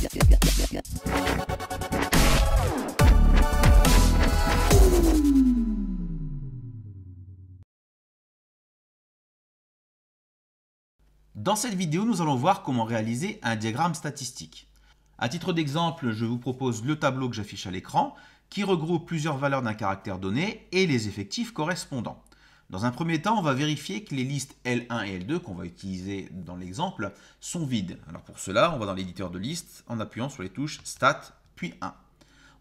Dans cette vidéo, nous allons voir comment réaliser un diagramme statistique. À titre d'exemple, je vous propose le tableau que j'affiche à l'écran qui regroupe plusieurs valeurs d'un caractère donné et les effectifs correspondants. Dans un premier temps, on va vérifier que les listes L1 et L2 qu'on va utiliser dans l'exemple sont vides. Alors pour cela, on va dans l'éditeur de listes en appuyant sur les touches Stat puis 1.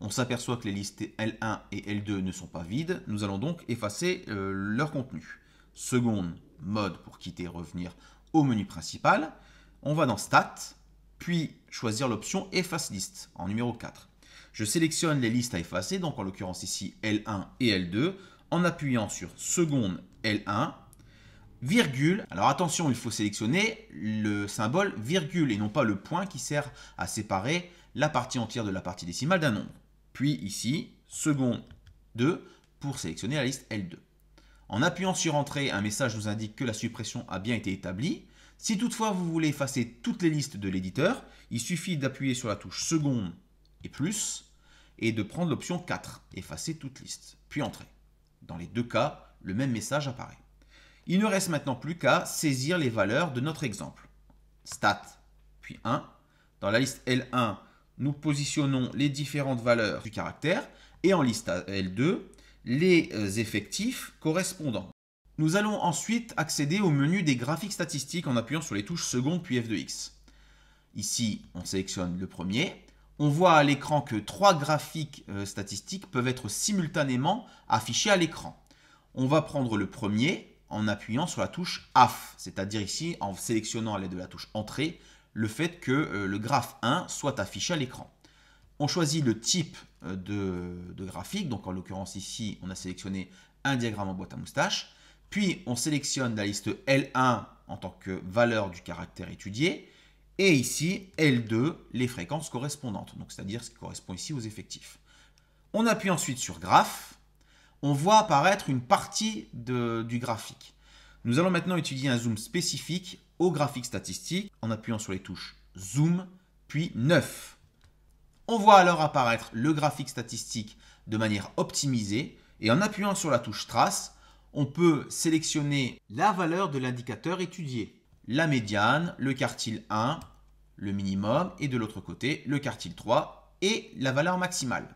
On s'aperçoit que les listes L1 et L2 ne sont pas vides. Nous allons donc effacer leur contenu. Seconde, mode pour quitter et revenir au menu principal. On va dans Stat, puis choisir l'option Efface liste en numéro 4. Je sélectionne les listes à effacer, donc en l'occurrence ici L1 et L2, en appuyant sur seconde L1, virgule. Alors attention, il faut sélectionner le symbole virgule et non pas le point qui sert à séparer la partie entière de la partie décimale d'un nombre. Puis ici, seconde 2 pour sélectionner la liste L2. En appuyant sur Entrée, un message nous indique que la suppression a bien été établie. Si toutefois vous voulez effacer toutes les listes de l'éditeur, il suffit d'appuyer sur la touche seconde et plus et de prendre l'option 4, effacer toute liste, puis Entrée. Dans les deux cas, le même message apparaît. Il ne reste maintenant plus qu'à saisir les valeurs de notre exemple. Stat, puis 1. Dans la liste L1, nous positionnons les différentes valeurs du caractère et en liste L2, les effectifs correspondants. Nous allons ensuite accéder au menu des graphiques statistiques en appuyant sur les touches seconde puis F de X. Ici, on sélectionne le premier. On voit à l'écran que 3 graphiques statistiques peuvent être simultanément affichés à l'écran. On va prendre le premier en appuyant sur la touche AF, c'est-à-dire ici en sélectionnant à l'aide de la touche Entrée le fait que le graphe 1 soit affiché à l'écran. On choisit le type de graphique, donc en l'occurrence ici on a sélectionné un diagramme en boîte à moustaches, puis on sélectionne la liste L1 en tant que valeur du caractère étudié, et ici L2 les fréquences correspondantes, donc c'est-à-dire ce qui correspond ici aux effectifs. On appuie ensuite sur Graphe, on voit apparaître une partie du graphique. Nous allons maintenant étudier un zoom spécifique au graphique statistique en appuyant sur les touches Zoom puis 9. On voit alors apparaître le graphique statistique de manière optimisée et en appuyant sur la touche Trace, on peut sélectionner la valeur de l'indicateur étudié. La médiane, le quartile 1, le minimum et de l'autre côté le quartile 3 et la valeur maximale.